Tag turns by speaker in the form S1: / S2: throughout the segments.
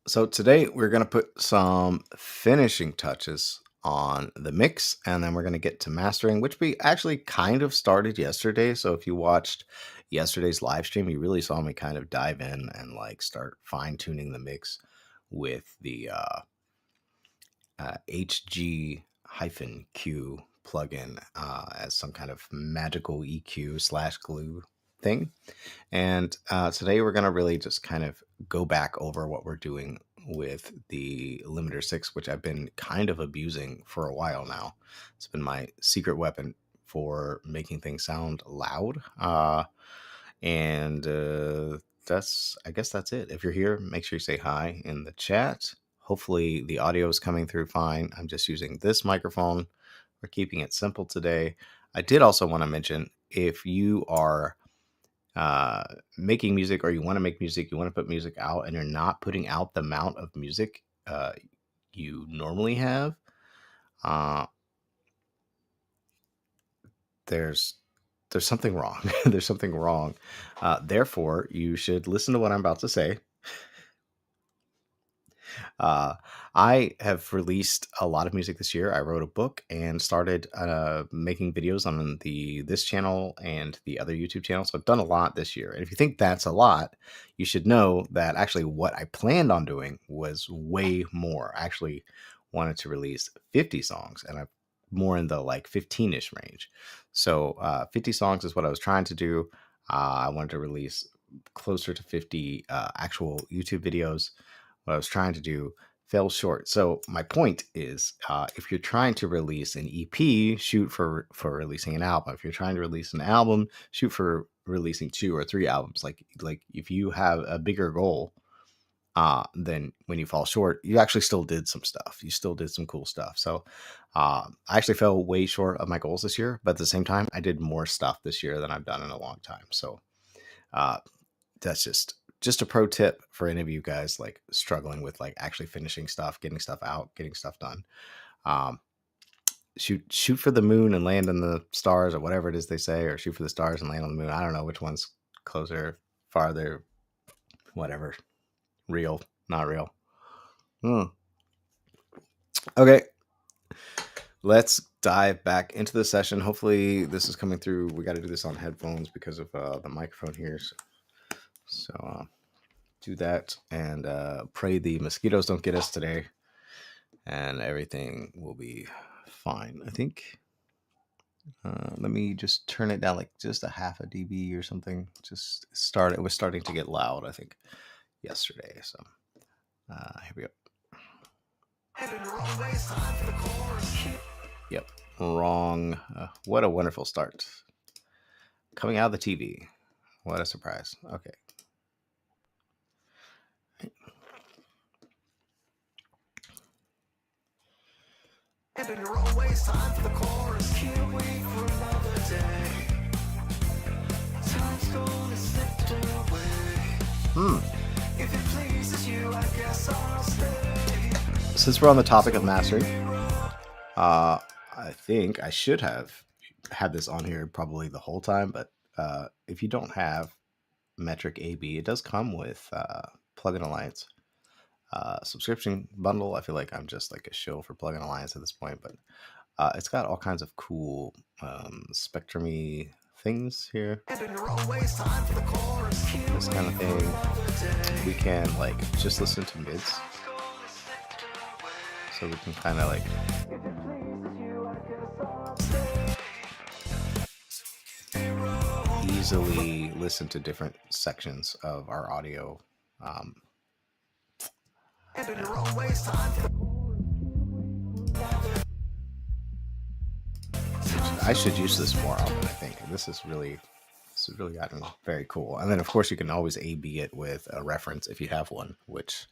S1: So today we're going to put some finishing touches on the mix, and then we're going to get to mastering, which we actually kind of started yesterday. So if you watched yesterday's live stream, you really saw me kind of dive in and like start fine tuning the mix with the HG-Q plugin as some kind of magical EQ/glue thing. And today we're going to really just kind of go back over what we're doing with the Limiter 6, which I've been kind of abusing for a while now. It's been my secret weapon for making things sound loud. I guess that's it. If you're here, make sure you say hi in the chat. Hopefully the audio is coming through fine. I'm just using this microphone. We're keeping it simple today. I did also want to mention, if you are making music, or you want to make music, you want to put music out, and you're not putting out the amount of music you normally have, there's something wrong. There's something wrong. Therefore, you should listen to what I'm about to say. I have released a lot of music this year. I wrote a book and started making videos on this channel and the other YouTube channel. So I've done a lot this year. And if you think that's a lot, you should know that actually what I planned on doing was way more. I actually wanted to release 50 songs, and I'm more in the like 15-ish range. So 50 songs is what I was trying to do. I wanted to release closer to 50 actual YouTube videos. What I was trying to do fell short. So my point is, if you're trying to release an EP, shoot for releasing an album. If you're trying to release an album, shoot for releasing 2 or 3 albums. Like if you have a bigger goal, then when you fall short, you actually still did some stuff. You still did some cool stuff. So I actually fell way short of my goals this year, but at the same time, I did more stuff this year than I've done in a long time. So that's just a pro tip for any of you guys like struggling with like actually finishing stuff, getting stuff out, getting stuff done. Shoot for the moon and land in the stars, or whatever it is they say, or shoot for the stars and land on the moon. I don't know which one's closer, farther, whatever. Real, not real. Okay, let's dive back into the session. Hopefully this is coming through. We got to do this on headphones because of the microphone here. So do that, and pray the mosquitoes don't get us today, and everything will be fine, I think. Let me just turn it down like just a half a dB or something. It was starting to get loud, I think, yesterday. So here we go. Yep, wrong. What a wonderful start. Coming out of the TV. What a surprise. Okay. And you're always time for the chorus. Can't wait for another day. Time's gonna slip away. If it pleases you, I guess I'll stay. Since we're on the topic of mastering, I think I should have had this on here probably the whole time, but if you don't have Metric AB, it does come with Plugin Alliance subscription bundle. I feel like I'm just like a shill for Plugin Alliance at this point, but it's got all kinds of cool spectrum-y things here. This kind of thing. We can like just listen to mids, so we can kind of like easily listen to different sections of our audio. I should use this more often, I think. This has really gotten very cool. And then of course you can always A/B it with a reference if you have one, which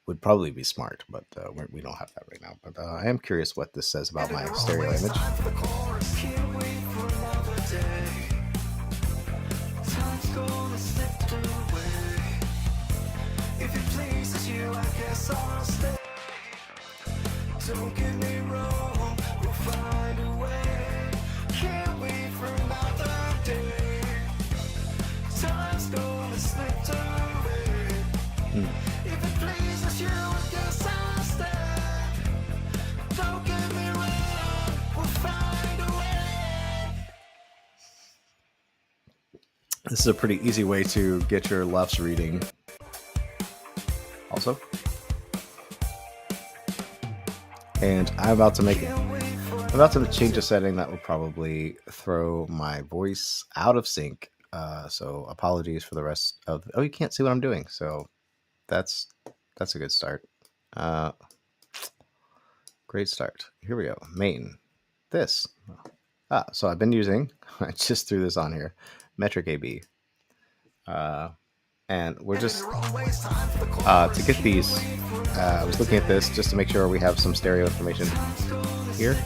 S1: would probably be smart, but we don't have that right now. But I am curious what this says about my stereo image. If it pleases you, I guess I'll stay. Don't get me wrong, we'll find a way. Can't wait for another day. Time's gonna slip away. If it This is a pretty easy way to get your LUFS reading. Also, and I'm about to change a setting that will probably throw my voice out of sync. So apologies for the rest of. Oh, you can't see what I'm doing. So that's a good start. Great start. Here we go. Main. This. So I've been using. I just threw this on here. Metric AB. And we're just to get these. I was looking at this just to make sure we have some stereo information here.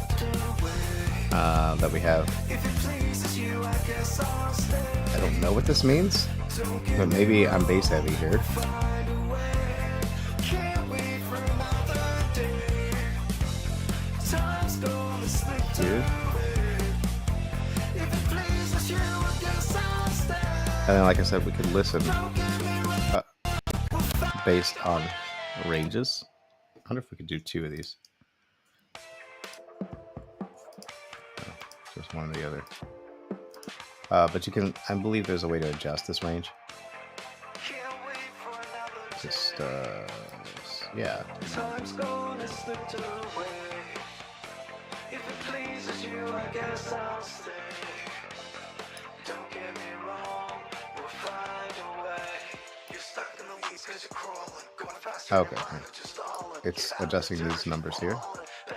S1: That we have. I don't know what this means, but maybe I'm bass heavy here. Dude. And then, like I said, we could listen based on ranges. I wonder if we could do 2 of these. Just one or the other. But you can, I believe there's a way to adjust this range. Just, yeah. Okay. It's adjusting these numbers here. I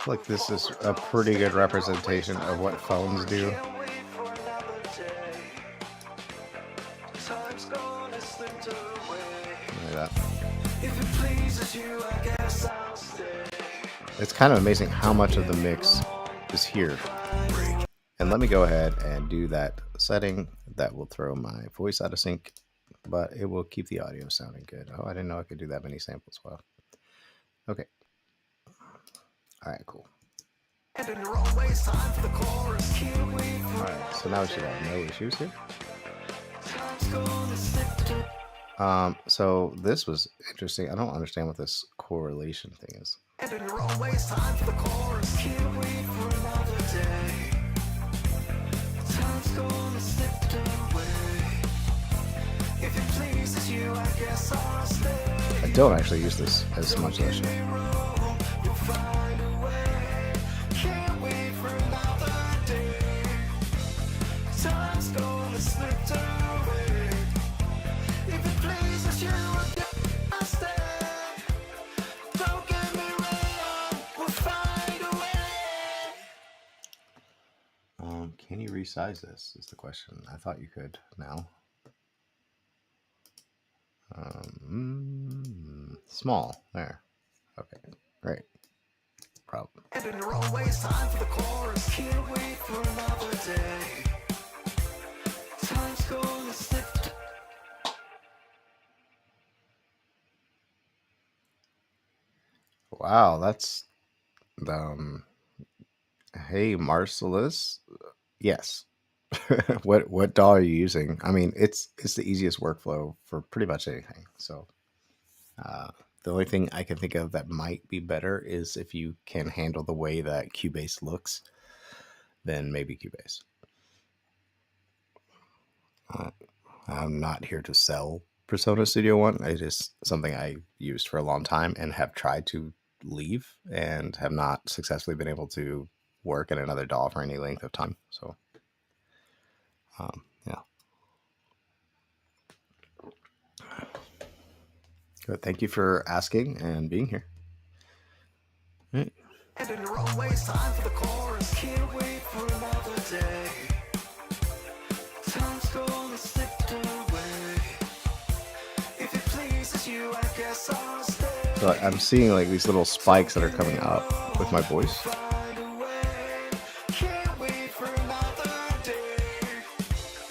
S1: feel like this is a pretty good representation of what phones do. Like that. It's kind of amazing how much of the mix is here. And let me go ahead and do that setting that will throw my voice out of sync, but it will keep the audio sounding good. Oh, I didn't know I could do that many samples. Wow. Okay. All right, cool. All right, so now we should have no issues here. So this was interesting. I don't understand what this correlation thing is. I don't actually use this as much as I should. Can you resize this is the question. I thought you could now. Small. There. Okay. Great. Problem. Wow, that's hey Marcellus. Yes. What DAW are you using? I mean, it's the easiest workflow for pretty much anything. So the only thing I can think of that might be better is if you can handle the way that Cubase looks, then maybe Cubase. I'm not here to sell Persona Studio One. It is something I used for a long time and have tried to leave and have not successfully been able to work in another DAW for any length of time. So, yeah. Good. Thank you for asking and being here. Right. And in your own ways, time for the chorus. Can't wait for another day. Time's gonna slip away. If it pleases you, I guess I'll stay. So I'm seeing like these little spikes that are coming up with my voice.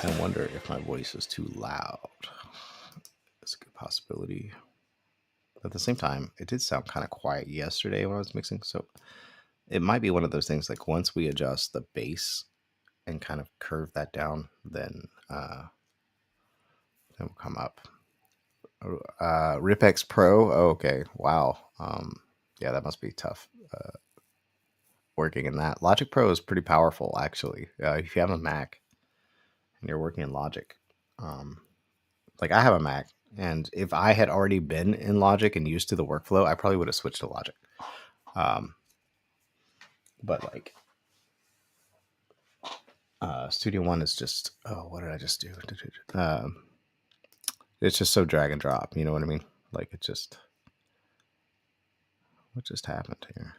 S1: I wonder if my voice is too loud. That's a good possibility. At the same time, it did sound kind of quiet yesterday when I was mixing. So it might be one of those things like once we adjust the bass and kind of curve that down, then we'll come up. RipX Pro. Oh, okay. Wow. Yeah, that must be tough. working in that. Logic Pro is pretty powerful, actually. If you have a Mac and you're working in Logic, like I have a Mac, and if I had already been in Logic and used to the workflow, I probably would have switched to Logic. But like Studio One is just, oh, what did I just do? It's just so drag and drop, you know what I mean? Like it just, what just happened here?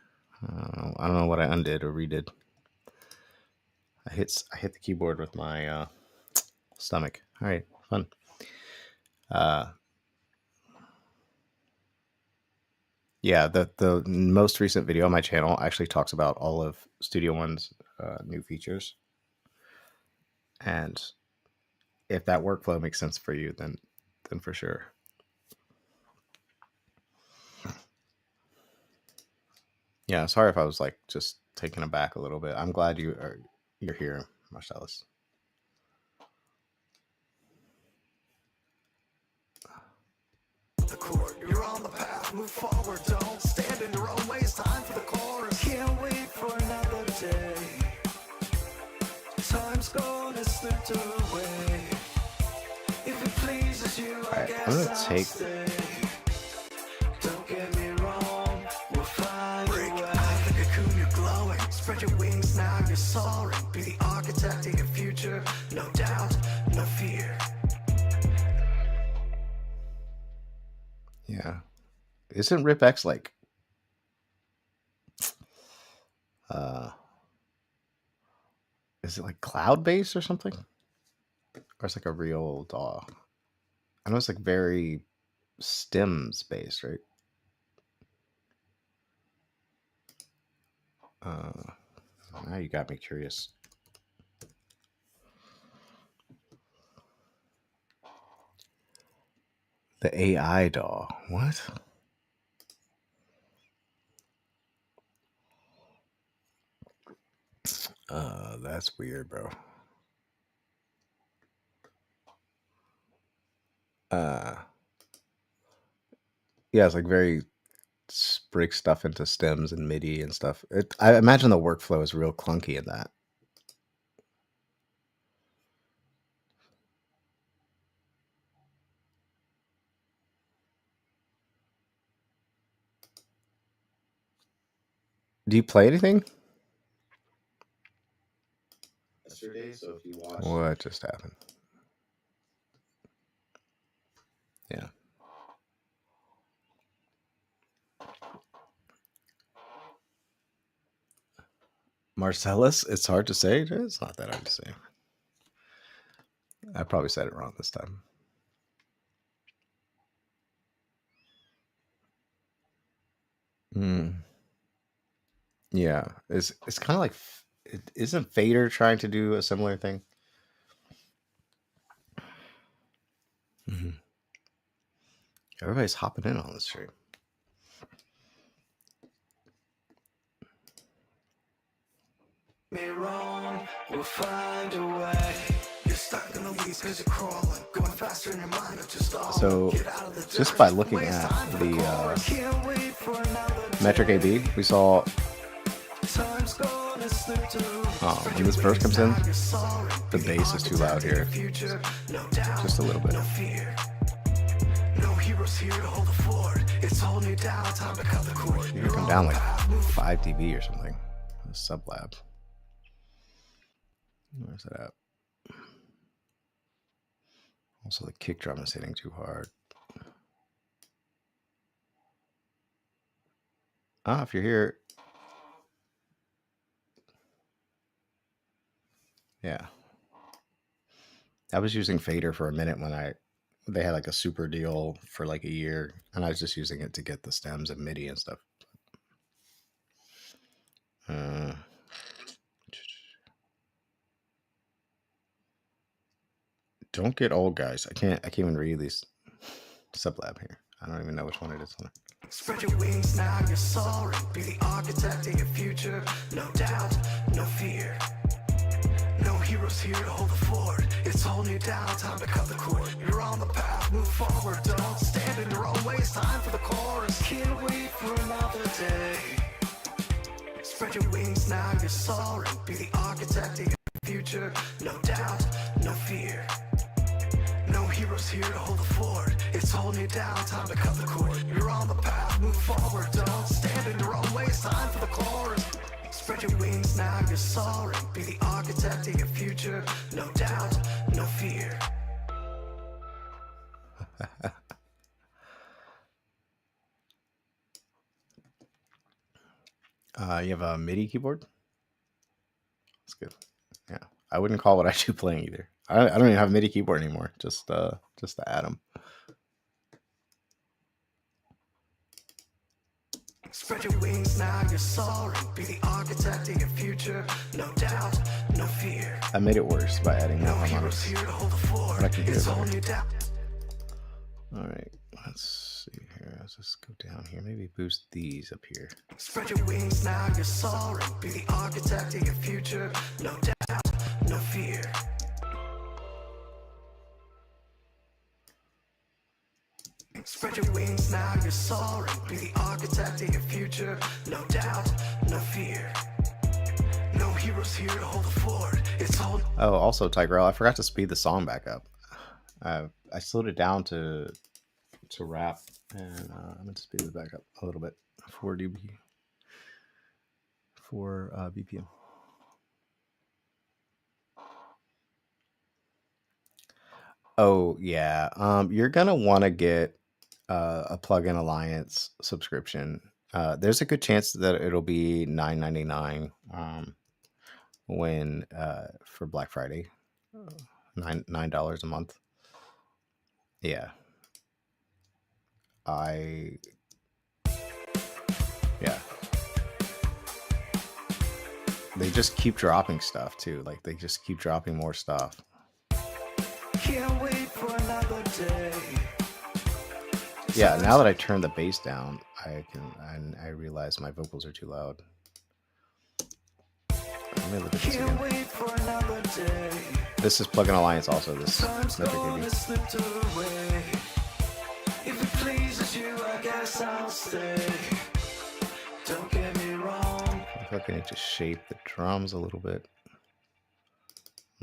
S1: I don't know what I undid or redid. I hit the keyboard with my stomach. All right, fun. Yeah, the most recent video on my channel actually talks about all of Studio One's new features. And if that workflow makes sense for you, then for sure. Yeah, sorry if I was like just taken aback a little bit. I'm glad you're here, Marcellus. The chord, you're on the path, move forward, don't stand in your own ways. Time for the chorus. Can't wait for another day. Time's gonna slip away. If it pleases you, I guess I'm gonna take. Don't get me wrong, we'll find a way. Like the cocoon, you're glowing. Spread your wings now, you're soaring. Be the architect of your future, no doubt, no fear. Yeah. Isn't RipX like is it like cloud based or something? Or it's like a real DAW? I know it's like very stems based, right? Now you got me curious. The AI DAW. What? That's weird, bro. Yeah, it's like very break stuff into stems and MIDI and stuff. I imagine the workflow is real clunky in that. Do you play anything? Yesterday, so if you watch. What just happened? Yeah. Marcellus? It's hard to say. It's not that hard to say. I probably said it wrong this time. Yeah, it's kind of like, isn't Fader trying to do a similar thing? Everybody's hopping in on this stream. Me wrong, we'll find a way. You're stuck in the weeds because you're crawling, going faster in your mind. So just by looking at the metric AB, we saw when this verse comes in, the bass is too loud here. Just a little bit. You can come down like 5 dB or something. SubLab. Where's that at? Also, the kick drum is hitting too hard. If you're here. Yeah. I was using Fader for a minute when they had like a super deal for like a year, and I was just using it to get the stems and MIDI and stuff. Don't get old, guys. I can't even read these. SubLab here. I don't even know which one it is. Spread your wings now, you're soaring. Be the architect of your future. No doubt, no fear. No heroes here to hold the fort. It's holding you down, time to cut the cord. You're on the path, move forward. Don't stand in your own ways. Time for the chorus. Can't wait for another day.
S2: Spread your wings now, you're soaring. Be the architect of your future. No doubt, no fear. No heroes here to hold the fort. It's holding you down, time to cut the cord. You're on the path, move forward. Don't stand in your own way, it's time for the chorus. Spread your wings now, you're soaring. Be the architect of your future. No doubt, no fear.
S1: You have a MIDI keyboard? That's good. Yeah, I wouldn't call what I do playing either. I don't even have a MIDI keyboard anymore. Just the Atom.
S2: Spread your wings now, you're soaring. Be the architect of your future. No doubt, no fear.
S1: I made it worse by adding more
S2: Heroes
S1: harmonics.
S2: here to hold the fort.
S1: I can hear
S2: It's
S1: it
S2: holding you down.
S1: All right, let's see here. Let's just go down here. Maybe boost these up here.
S2: Spread your wings now, you're soaring. Be the architect of your future. No doubt, no fear. Spread your wings now, you're soaring. Be the architect of your future. No doubt, no fear. No heroes here to hold the fort. It's hold.
S1: Oh, also, Tigrel, I forgot to speed the song back up. I slowed it down to rap, and I'm going to speed it back up a little bit. 4 BPM. Oh yeah, you're gonna want to get a Plugin Alliance subscription. There's a good chance that it'll be $9.99 when for Black Friday, $9 a month. Yeah, yeah. They just keep dropping stuff too. Like they just keep dropping more stuff.
S2: Can't wait for another day.
S1: Yeah, now that I turned the bass down, I realize my vocals are too loud. Let me look at this again.
S2: Wait for another day.
S1: This is Plugin Alliance also, this metric
S2: Gonna
S1: AV.
S2: slip away. If it pleases you, I guess I'll stay. Don't get me wrong.
S1: I feel like I need to shape the drums a little bit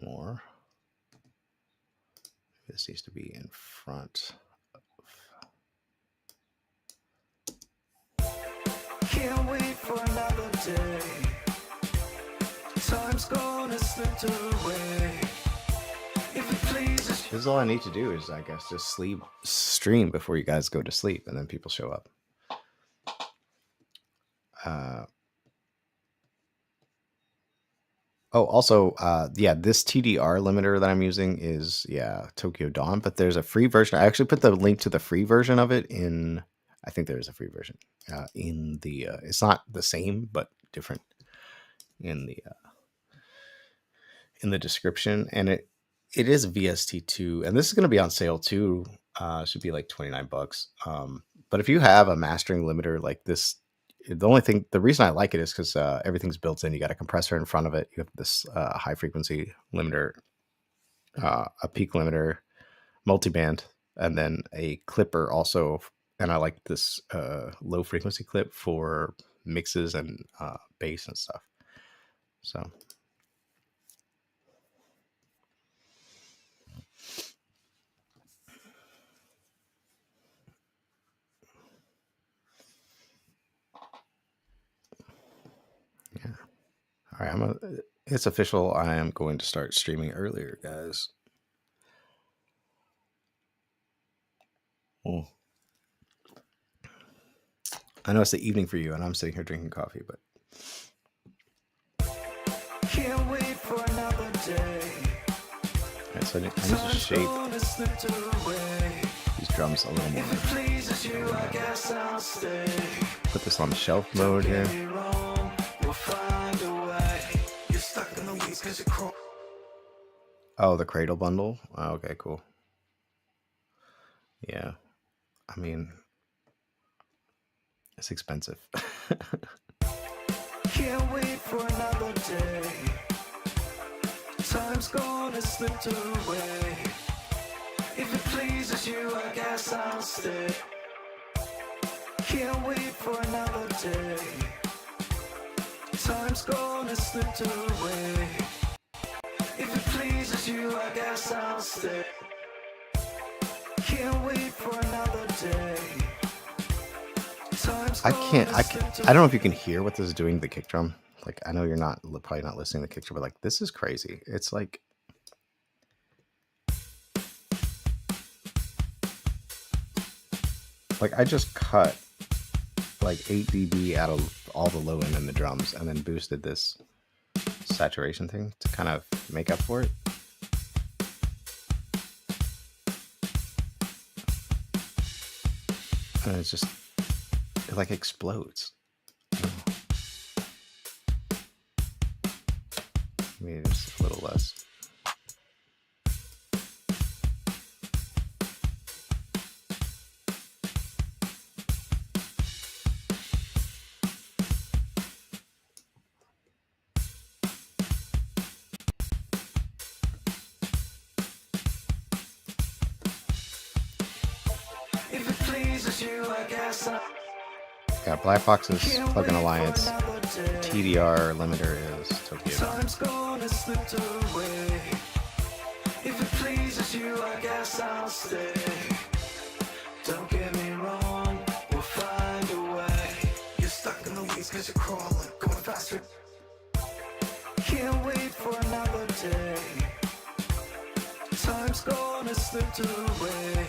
S1: more. This needs to be in front.
S2: Can't wait for another day. Time's gonna slip away. If it pleases you.
S1: This is all I need to do is, I guess, just stream before you guys go to sleep, and then people show up. Oh, also, yeah, this TDR limiter that I'm using is, Tokyo Dawn, but there's a free version. I actually put the link to the free version of it in, I think there is a free version in the, it's not the same, but different in the description. And it is VST2, and this is going to be on sale too. Should be like $29. But if you have a mastering limiter like this, the reason I like it is because everything's built in. You got a compressor in front of it. You have this high frequency limiter, a peak limiter, multiband, and then a clipper also. And I like this low frequency clip for mixes and bass and stuff. So. Yeah. All right, it's official. I am going to start streaming earlier, guys. Oh. I know it's the evening for you, and I'm sitting here drinking coffee, but.
S2: Can't wait for another day.
S1: All right, so I need to shape these drums a little more.
S2: If it pleases you, I guess I'll stay.
S1: Put this on shelf mode here. Oh, the Cradle bundle? Oh, okay, cool. Yeah. I mean, it's expensive.
S2: Can't wait for another day. Time's gonna slip away. If it pleases you, I guess I'll stay. Can't wait for another day. Time's gone and slipped away. If it pleases you, I guess I'll stay. Can't wait for another day.
S1: I don't know if you can hear what this is doing to the kick drum. Like, I know you're probably not listening to the kick drum, but like, this is crazy. It's like, I just cut like 8 dB out of all the low end in the drums and then boosted this saturation thing to kind of make up for it. And it's just, it like explodes. Maybe just a little less.
S2: If it pleases you, I guess
S1: Yeah, Black Box's Plugin Alliance TDR Limiter is Tokyo.
S2: Time's gone and slipped away. If it pleases you, I guess I'll stay. Don't get me wrong, we'll find a way. You're stuck in the weeds cause you're crawling, going faster. Can't wait for another day. Time's gone and slipped away.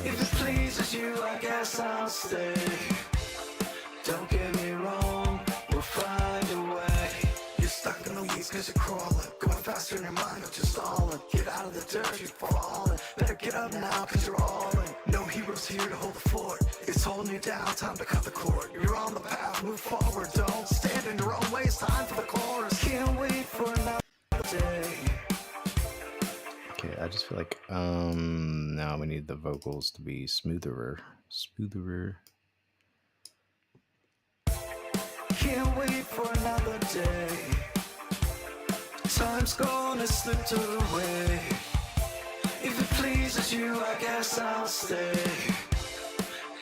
S2: If it pleases you, I guess I'll stay. Don't get me wrong, we'll find a way. You're stuck in the weeds cause you're crawling, going faster in your mind, but you're stalling. Get out of the dirt, you're falling. Better get up now cause you're all in. No heroes here to hold the fort. It's holding you down, time to cut the cord. You're on the path, move forward, don't stand in your own way. It's time for the chorus. Can't wait for another day.
S1: Okay, I just feel like now we need the vocals to be smoother.
S2: Can't wait for another day. Time's gone and slipped away. If it pleases you, I guess I'll stay.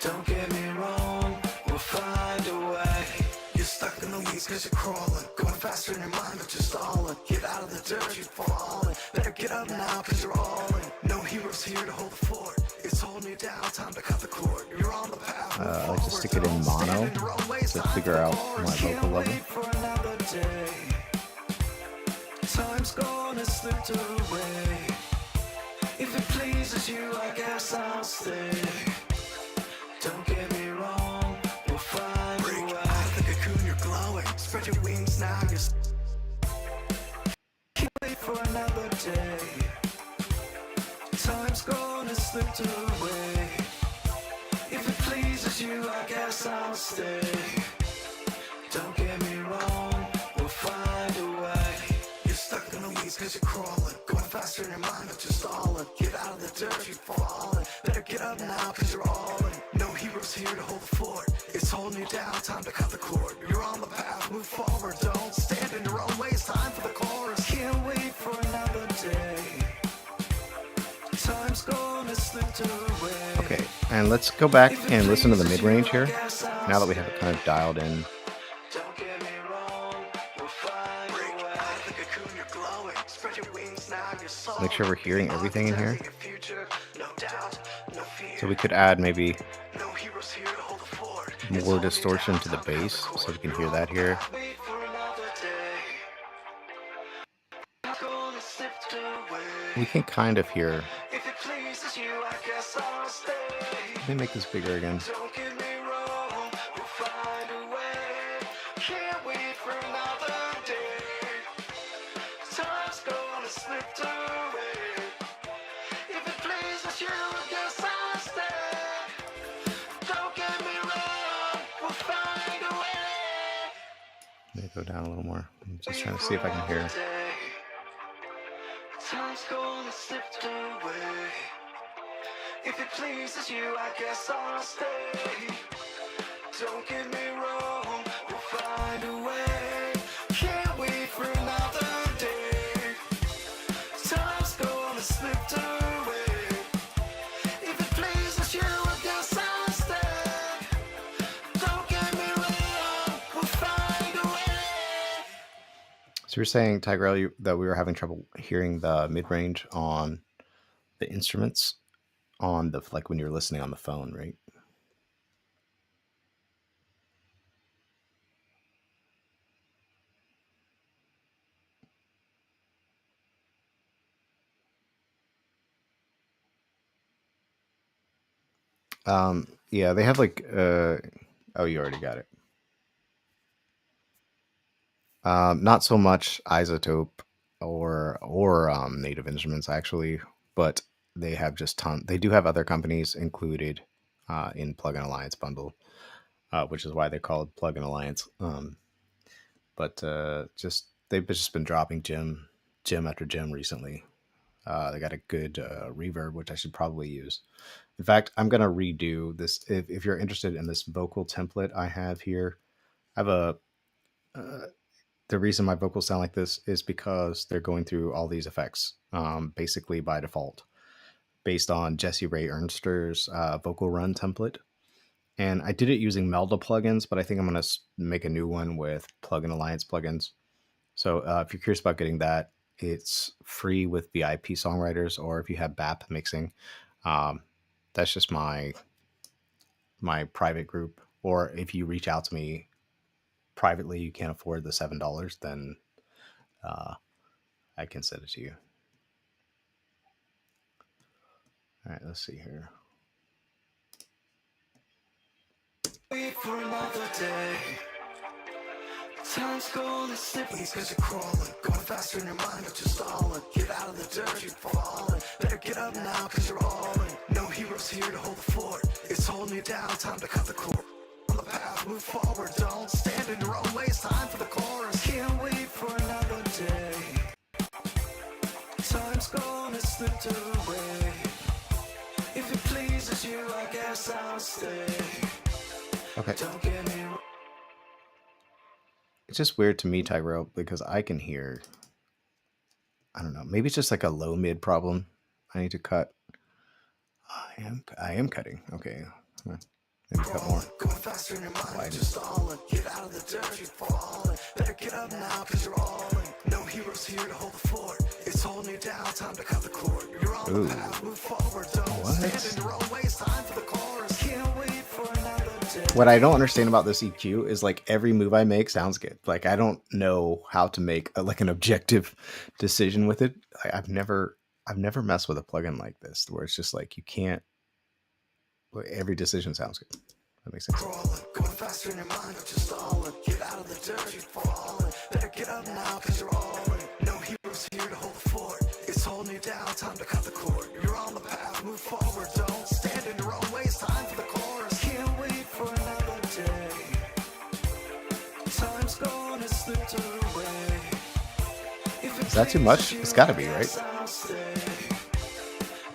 S2: Don't get me wrong, we'll find a way. You're stuck in the weeds cause you're crawling, going faster in your mind but you're stalling. Get out of the dirt, you're falling. Better get up now cause you're all in. No heroes here to hold the fort. It's holding you down, time to cut the cord. You're on the path, move
S1: I like to stick it in mono to figure out my vocal level.
S2: For another day. Time's gone and slipped away. If it pleases you, I guess I'll stay. Don't get me wrong, we'll find a way. Break out of the cocoon, you're glowing. Spread your wings now, you're can't wait for another day. Time's gone and slipped away. If it pleases you, I guess I'll stay. Don't get me wrong, we'll find a way. You're stuck in the weeds cause you're crawling, going faster in your mind but you're stalling. Get out of the dirt, you're falling. Better get up now cause you're all in. No heroes here to hold the fort. It's holding you down, time to cut the cord. You're on the path, move forward, don't stand in your own way. It's time for the chorus. Can't wait for another day. Time's gone and slipped away.
S1: Okay, and let's go back and listen to the mid-range here, now that we have it kind of dialed in.
S2: Don't get me wrong, we'll find a way. Out of the cocoon, you're glowing. Spread your wings now, you're soaring.
S1: Make sure we're hearing everything in here.
S2: No doubt, no fear.
S1: So we could add maybe
S2: No heroes here to hold the fort.
S1: more distortion to the bass, so we can hear that here.
S2: Wait for another day. Gonna slip away.
S1: We can kind of hear.
S2: If it pleases you, I guess I'll stay.
S1: Let me make this bigger again.
S2: Don't get me wrong, we'll find a way. Can't wait for another day. Time's gonna slip away. If it pleases you, I guess I'll stay. Don't get me wrong, we'll find a way.
S1: Let me go down a little more. I'm just trying to see if I can hear.
S2: Time's gonna slip away. If it pleases you, I guess I'll stay. Don't get me wrong, we'll find a way. Can't wait for another day. Time's gonna slip away. If it pleases you, I guess I'll stay. Don't get me wrong, we'll find a way.
S1: So you're saying, Tigrell, that we were having trouble hearing the mid range on the instruments on the like when you're listening on the phone, right? Yeah, they have like oh, you already got it. Not so much Isotope or Native Instruments actually, but they have just They do have other companies included in Plugin Alliance bundle, which is why they're called Plugin Alliance. But just they've just been dropping gem after gem recently. They got a good reverb, which I should probably use. In fact, I'm gonna redo this. If you're interested in this vocal template I have here, I have a. The reason my vocals sound like this is because they're going through all these effects, basically by default, based on Jesse Ray Ernster's vocal run template. And I did it using Melda plugins, but I think I'm going to make a new one with Plugin Alliance plugins. So if you're curious about getting that, it's free with VIP Songwriters, or if you have BAP mixing, that's just my private group. Or if you reach out to me privately, you can't afford the $7, then I can send it to you. All right, let's see here.
S2: Wait for another day. Time's gonna slip because you're crawling. Going faster in your mind, but you're stalling. Get out of the dirt, you're falling. Better get up now, cause you're all in. No heroes here to hold the fort. It's holding you down, time to cut the cord. On the path, move forward, don't stand in your own ways. Time for the chorus. Can't wait for another day. Time's gonna slip away. If it pleases you, I guess I'll stay.
S1: Okay.
S2: Don't get me wrong.
S1: It's just weird to me, Tyrell, because I can hear. I don't know. Maybe it's just like a low mid problem. I need to cut. I am cutting. Okay. Maybe cut more.
S2: Going faster in your mind, just stalling. Get out of the dirt, you're falling. Better get up now, cause you're all in. No heroes here to hold the fort. It's holding you down, time to cut the cord. You're on the path, move forward, don't stand in your own ways. Time for the chorus. Can't wait for another day.
S1: What I don't understand about this EQ is like every move I make sounds good. Like I don't know how to make like an objective decision with it. I've never messed with a plugin like this where it's just like you can't. Every decision sounds good. That makes sense.
S2: Going faster in your mind, just stalling. Get out of the dirt, you're falling. Better get up now, cause you're all in. No heroes here to hold the fort. It's holding you down, time to cut the cord. You're on the path, move forward, don't stand in your own ways. Time for the chorus. Can't wait for another day. Time's gonna slip away.
S1: Is that too much? It's gotta be, right?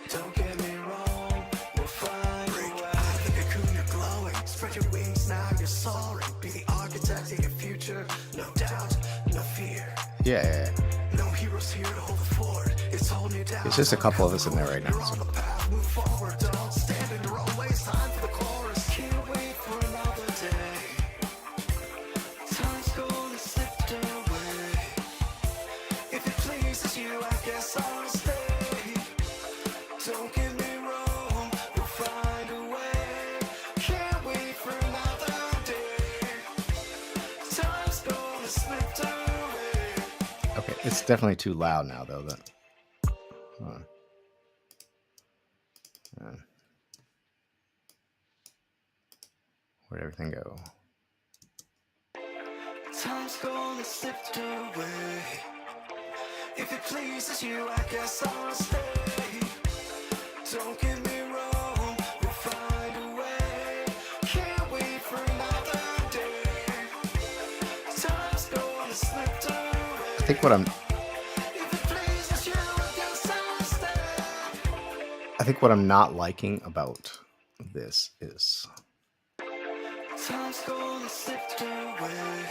S2: Don't get me wrong, we'll find a way. Out of the cocoon, you're glowing. Spread your wings now, you're soaring. Be the architect of your future. No doubt, no fear.
S1: Yeah.
S2: No heroes here to hold the fort. It's holding you down.
S1: There's just a couple of us in there right now.
S2: You're on the path, move forward, don't stand in your own ways. Time for the chorus. Can't wait for another day. Time's gonna slip away. If it pleases you, I guess I'll stay. Don't get me wrong, we'll find a way. Can't wait for another day. Time's gonna slip away.
S1: Okay, it's definitely too loud now, though. Where'd everything go?
S2: Time's gonna slip away. If it pleases you, I guess I'll stay. Don't get me wrong, we'll find a way. Can't wait for another day. Time's gonna slip away.
S1: I think what I'm.
S2: If it pleases you, I guess I'll stay.
S1: I think what I'm not liking about this is.
S2: Time's gonna slip away.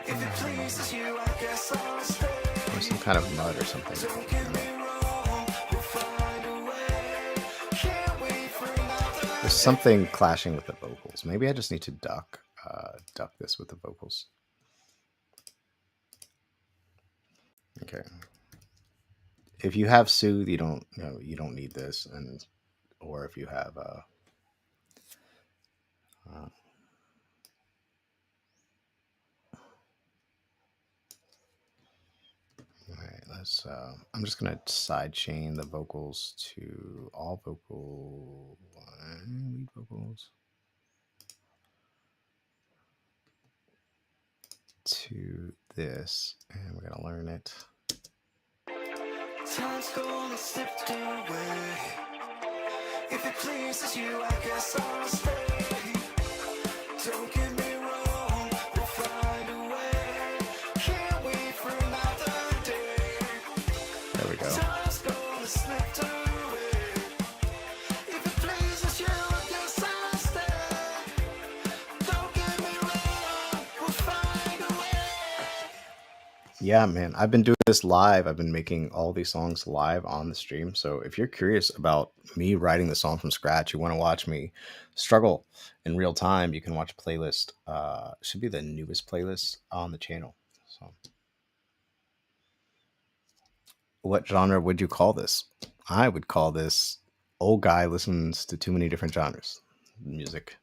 S2: If it pleases you, I guess I'll stay.
S1: There's some kind of mud or something.
S2: Don't get me wrong, we'll find a way. Can't wait for another.
S1: There's something clashing with the vocals. Maybe I just need to duck this with the vocals. Okay. If you have Soothe, you don't need this, and or if you have all right, let's I'm just gonna side chain the vocals to all vocal lead vocals to this, and we're gonna learn it.
S2: Time's gonna slip away. If it pleases you, I guess I'll stay. Don't get me wrong, we'll find a way. Can't wait for another day.
S1: There we go.
S2: Time's gonna slip away. If it pleases you, I guess I'll stay. Don't get me wrong, we'll find a way.
S1: Yeah, man, I've been doing this live. I've been making all these songs live on the stream. So if you're curious about me writing the song from scratch, you want to watch me struggle in real time, you can watch a playlist. Should be the newest playlist on the channel. So, what genre would you call this? I would call this old guy listens to too many different genres music.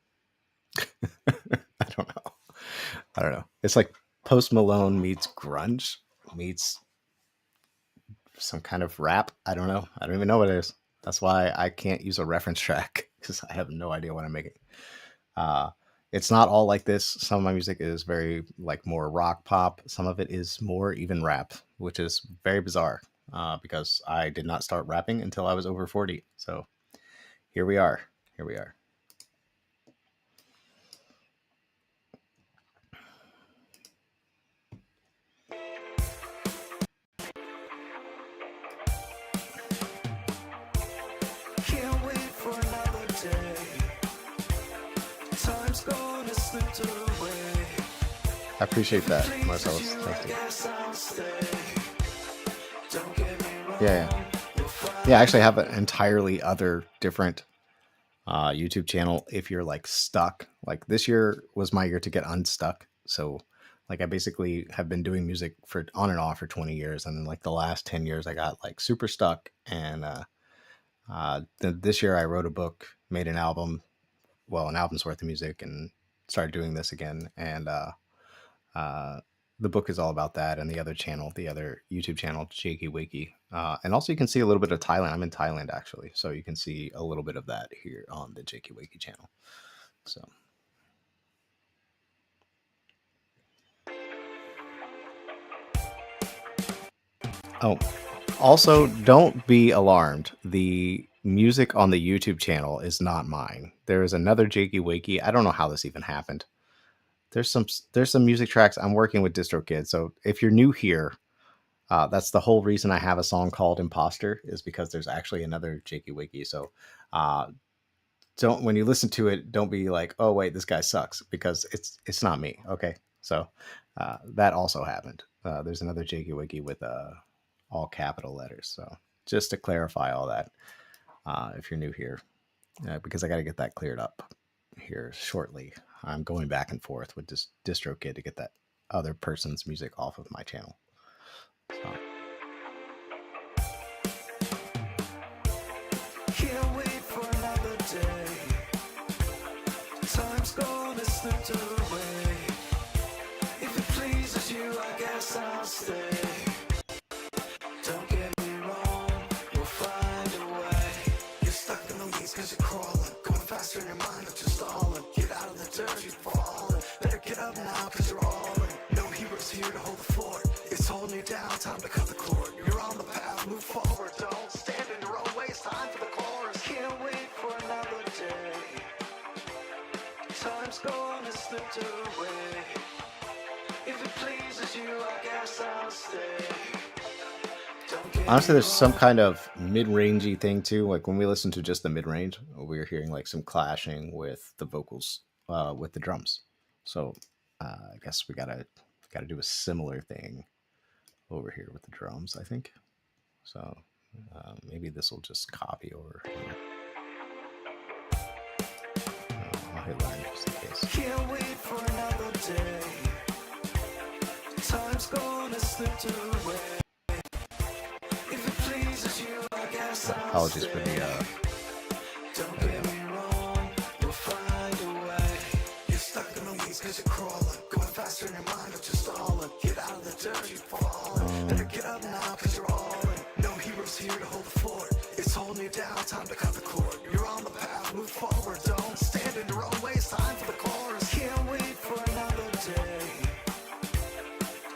S1: I don't know. It's like Post Malone meets grunge meets some kind of rap. I don't know. I don't even know what it is. That's why I can't use a reference track because I have no idea what I'm making. It's not all like this. Some of my music is very like more rock pop. Some of it is more even rap, which is very bizarre because I did not start rapping until I was over 40. So here we are. Here we are.
S2: Can't wait for another day. Time's gonna slip away.
S1: I appreciate that, Marcellus. Thank you. Yeah. Yeah, I actually have an entirely other different YouTube channel if you're like stuck. Like this year was my year to get unstuck. So like I basically have been doing music for on and off for 20 years. And then like the last 10 years I got like super stuck. And this year I wrote a book, made an album, well, an album's worth of music, and started doing this again. And the book is all about that, and the other YouTube channel, Jakey, Wakey. And also you can see a little bit of Thailand. I'm in Thailand actually, so you can see a little bit of that here on the Jakey Wakey channel. So oh, also don't be alarmed. The music on the YouTube channel is not mine. There is another Jakey Wakey. I don't know how this even happened. There's some music tracks. I'm working with DistroKid. So if you're new here, that's the whole reason I have a song called Imposter, is because there's actually another Jakey Wakey. So when you listen to it, don't be like, oh wait, this guy sucks, because it's not me. Okay. So that also happened. There's another Jakey Wakey with all capital letters. So just to clarify all that, if you're new here, because I got to get that cleared up here shortly. I'm going back and forth with this DistroKid to get that other person's music off of my channel. So.
S2: Can't wait for another day. Time's gonna slip away. If it pleases you, I guess I'll stay. Don't get me wrong, we'll find a way. You're stuck in the weeds cause you're crawling, going faster in your mind, but you're stalling. Get out of the dirt, you're falling. Better get up now cause you're all in. No heroes here to hold the fort. It's holding you down, time to cut the cord. You're on the path, move forward. Don't stand in your own way, it's time for the chorus. Can't wait for another day. Time's gonna slip away. If it pleases you, I guess I'll stay.
S1: Honestly, there's some kind of mid-rangey thing too. Like when we listen to just the mid-range, we're hearing like some clashing with the vocals, with the drums. So I guess we gotta do a similar thing over here with the drums, I think. So maybe this will just copy over here. I'll hit line just in case.
S2: Can't wait for another day. Time's gonna slip away.
S1: Apologies for the there we go.
S2: We'll find a way. You're stuck in the weeds cause you're crawling. Going faster in your mind, it's just stalling. Get out of the dirt, you're falling. Better get up now cause you're all in. No heroes here to hold the fort. It's holding you down, time to cut the cord. You're on the path, move forward. Don't stand in your own way, it's time for the chorus. Can't wait for another day.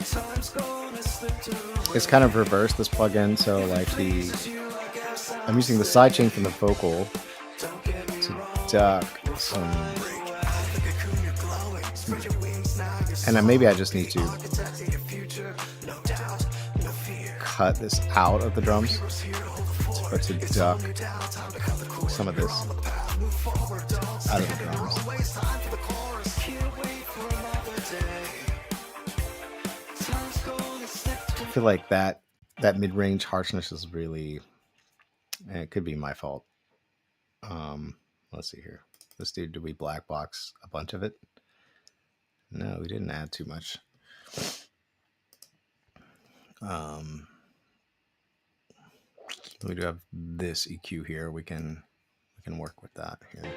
S2: Time's gonna slip through.
S1: It's kind of reversed, this plugin, so like I'm using the sidechain from the vocal to duck some, and then maybe I just need to cut this out of the drums, but to duck some of this out of the drums. I feel like that mid-range harshness is really, and it could be my fault. Let's see here. Let's do, did we black box a bunch of it? No, we didn't add too much. We do have this EQ here. We can work with that here.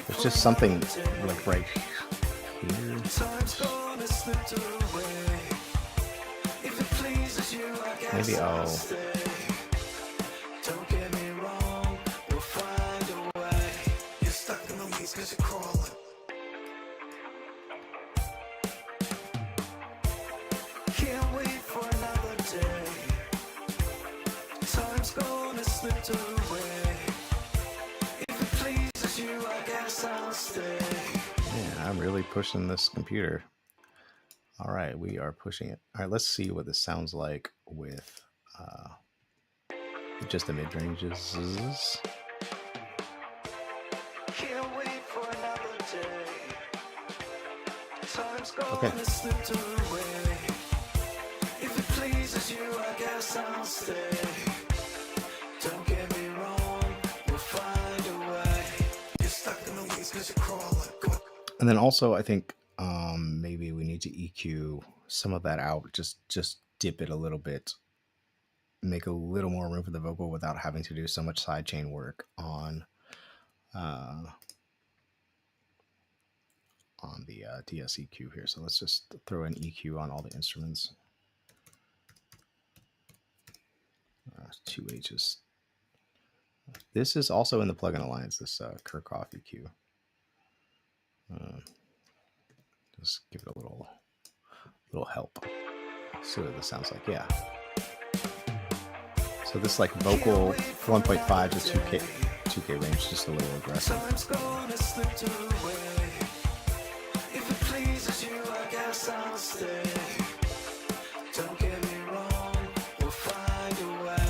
S1: There's just something like right here. Maybe I'll.
S2: Don't get me wrong, we'll find a way. You're stuck in the weeds cause you're crawling. Can't wait for another day. Time's gonna slip away. If it pleases you, I guess I'll stay.
S1: Yeah, I'm really pushing this computer. All right, we are pushing it. All right, let's see what this sounds like with just the mid-ranges.
S2: Can't wait for another day. Time's
S1: Okay.
S2: gonna slip away. If it pleases you, I guess I'll stay. Don't get me wrong, we'll find a way. You're stuck in the weeds cause you're crawling.
S1: And then also, I think maybe we need to EQ some of that out. Just dip it a little bit, make a little more room for the vocal without having to do so much sidechain work on the DS EQ here. So let's just throw an EQ on all the instruments. 2 H's. This is also in the Plugin Alliance, this Kirkhoff EQ. Just give it a little help. See what this sounds like. Yeah. So this like vocal 1.5 to 2K range, just a little aggressive.
S2: Time's gonna slip away. If it pleases you, I guess I'll stay. Don't get me wrong, we'll find a way.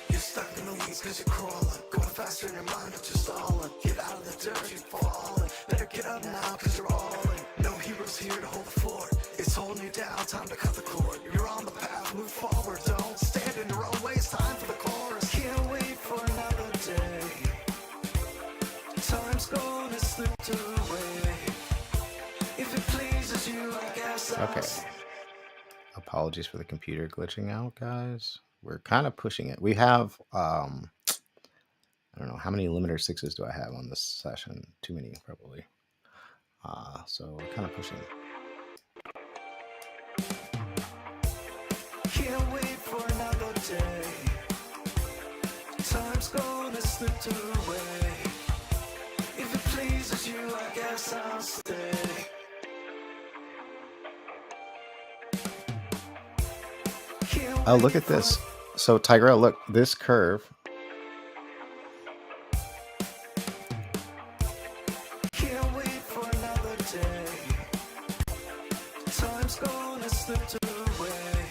S2: You're stuck in the weeds cause you're crawling. Going faster in your mind, it's just stalling. Get out of the dirt, you're falling. Better get up now cause you're all in. No heroes here to hold the fort. It's holding you down, time to cut the cord. You're on the path, move forward. Don't stand in your own way, it's time for the chorus. Can't wait for another day. Time's gonna slip away. If it pleases you, I guess I'll
S1: Okay. Apologies for the computer glitching out, guys. We're kind of pushing it. We have I don't know how many limiter 6s do I have on this session. Too many, probably. So we're kind of pushing.
S2: Can't wait for another day. Time's gonna slip away. If it pleases you, I guess I'll stay.
S1: Oh, look at this. So Tigra, look, this curve.
S2: Can't wait for another day. Time's gonna slip away.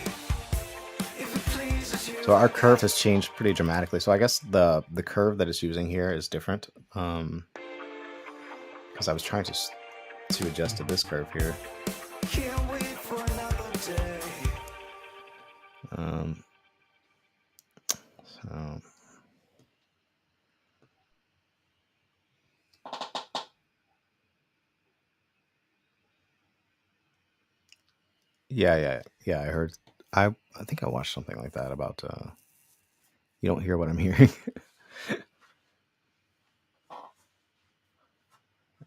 S2: If it pleases you.
S1: So our curve has changed pretty dramatically. So I guess the curve that it's using here is different. Because I was trying to adjust to this curve here.
S2: Can't wait for another day.
S1: So yeah. I I think I watched something like that about you don't hear what I'm hearing.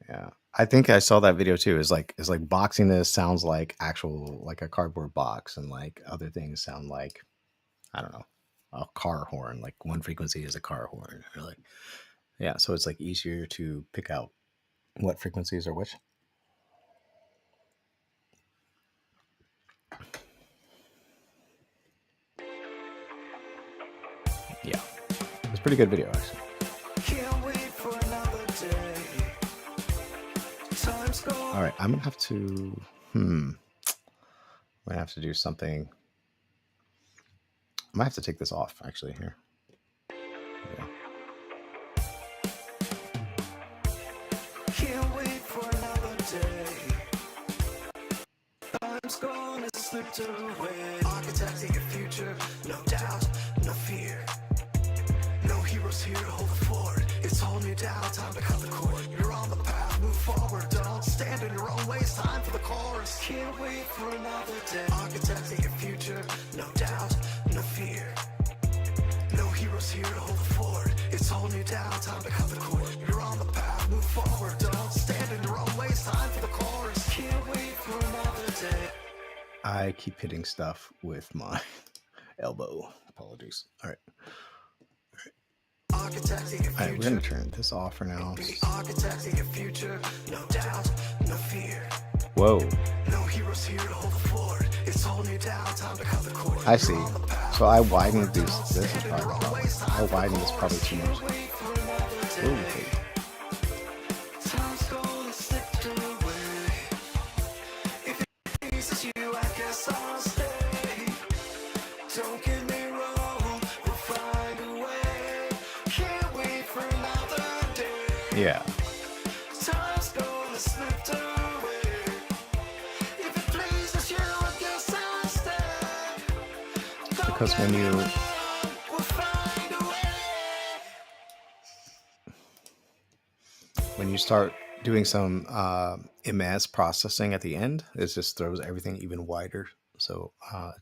S1: Yeah. I think I saw that video too. Is like boxing this sounds like actual like a cardboard box, and like other things sound like, I don't know, a car horn. Like one frequency is a car horn. Or like, yeah, so it's like easier to pick out what frequencies are which. Yeah. It's a pretty good video actually.
S2: Can't wait for another day. Time's gone.
S1: All right, I'm gonna have to I'm gonna have to do something. I might have to take this off actually here. Yeah.
S2: Can't wait for another day. Time's gonna slip away. Architecting a future, no doubt, no fear. No heroes here to hold the fort. It's holding you down, time to cut the cord. You're on the path, move forward. Don't stand in your own ways, time for the chorus. Can't wait for another day. Architecting a future, no doubt, no fear. No heroes here to hold the fort. It's holding you down, time to cut the cord. You're on the path, move forward. Don't stand in your own ways, time for the chorus. Can't wait for another day.
S1: I keep hitting stuff with my elbow. Apologies. All right.
S2: Architecting a
S1: All right, we're
S2: future.
S1: gonna turn this off for now.
S2: Architecting a future, no doubt, no fear.
S1: Whoa.
S2: No heroes here to hold the fort. It's holding you down, time to cut the cord.
S1: I see. So I widened these. This is probably the problem. I widened this probably too much. Ooh.
S2: Time's gonna slip away. If it pleases you, I guess I'll stay. Don't get me wrong, we'll find a way. Can't wait for another day.
S1: Yeah.
S2: Time's gonna slip away. If it pleases you, I guess I'll stay.
S1: Because when you
S2: We'll find a way.
S1: when you start doing some MS processing at the end, it just throws everything even wider. So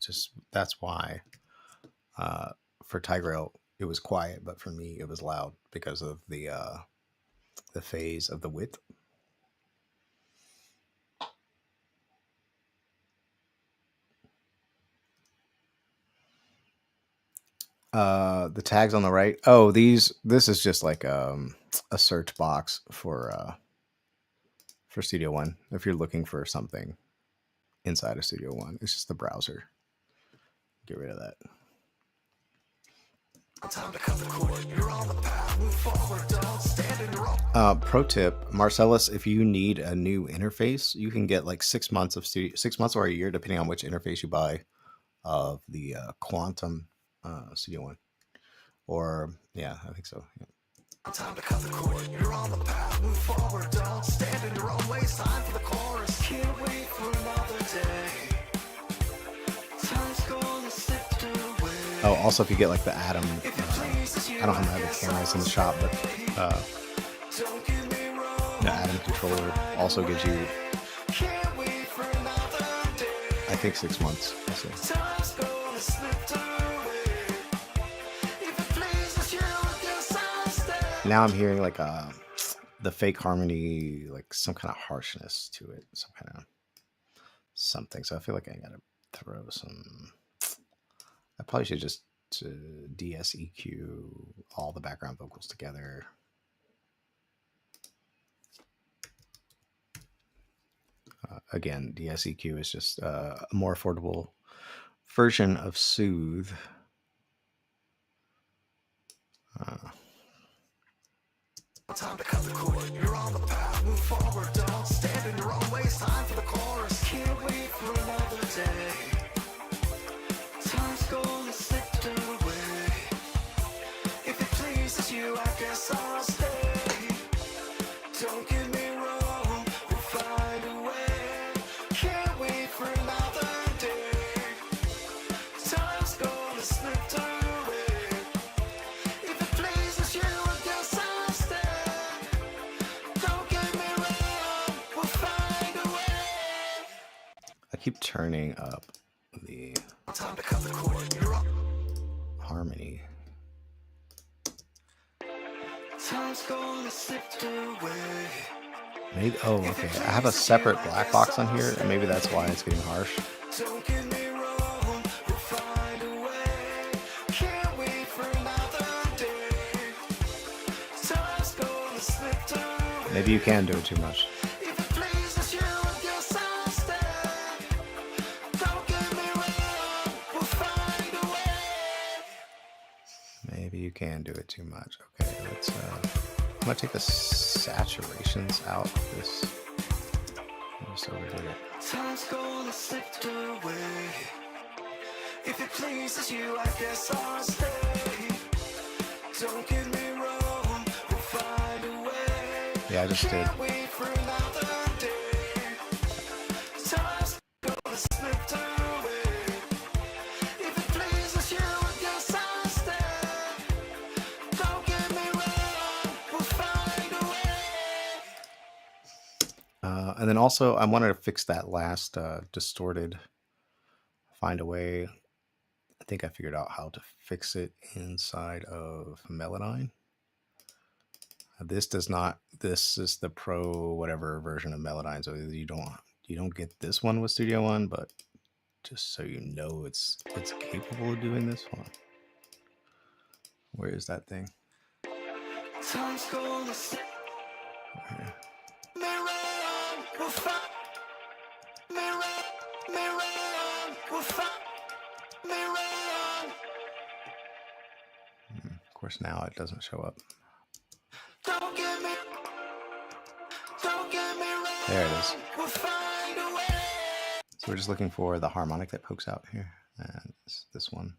S1: just that's why for Tigrail it was quiet, but for me it was loud because of the phase of the width. The tags on the right. Oh, this is just like a search box for Studio One. If you're looking for something inside of Studio One, it's just the browser. Get rid of that.
S2: Time to cut the cord. You're on the path, move forward. Don't stand in your own.
S1: Pro tip, Marcellus, if you need a new interface, you can get like 6 months of 6 months or a year, depending on which interface you buy, of the Quantum Studio One. Or yeah, I think so. Yeah.
S2: Time to cut the cord. You're on the path, move forward. Don't stand in your own ways. Time for the chorus. Can't wait for another day. Time's gonna slip away.
S1: Oh, also if you get like the Atom,
S2: If it pleases you,
S1: I don't have my other cameras in the shop, but
S2: don't get me wrong.
S1: the Atom controller also gives you,
S2: Can't wait for another day.
S1: I think 6 months. Also.
S2: Time's gonna slip away. If it pleases you, I guess I'll stay.
S1: Now I'm hearing like the fake harmony, like some kind of harshness to it, some kind of something. So I feel like I gotta throw some. I probably should just DSEQ all the background vocals together. Again, DSEQ is just a more affordable version of Soothe.
S2: Time to cut the cord. You're on the path, move forward. Don't stand in your own ways. Time for the chorus. Can't wait for another day. Time's gonna slip away. If it pleases you, I guess I'll stay. Don't get me wrong, we'll find a way. Can't wait for another day. Time's gonna slip away. If it pleases you, I guess I'll stay. Don't get me wrong, we'll find a way.
S1: I keep turning up the
S2: time to cut the cord.
S1: harmony.
S2: Time's gonna slip away.
S1: Maybe, oh, okay. I have a separate black box on here, and maybe that's why it's getting harsh.
S2: Don't get me wrong, we'll find a way. Can't wait for another day. Time's gonna slip away.
S1: Maybe you can do it too much.
S2: If it pleases you, I guess I'll stay. Don't get me wrong, we'll find a way.
S1: Maybe you can do it too much. Okay, let's I'm gonna take the saturations out of this. Just overdid it.
S2: Time's gonna slip away. If it pleases you, I guess I'll stay. Don't get me wrong, we'll find a way.
S1: Yeah, I just did.
S2: Can't wait for another day. Time's gonna slip away. If it pleases you, I guess I'll stay. Don't get me wrong, we'll find a way.
S1: And then also, I wanted to fix that last distorted. Find a way. I think I figured out how to fix it inside of Melodyne. This does not. This is the pro whatever version of Melodyne, so you don't get this one with Studio One, but just so you know, it's capable of doing this one. Where is that thing?
S2: Time's gonna slip
S1: Right here.
S2: around, we'll find me around, we'll find me around.
S1: Of course, now it doesn't show up.
S2: Don't get me wrong.
S1: There it is.
S2: We'll find a way.
S1: So we're just looking for the harmonic that pokes out here, and it's this one.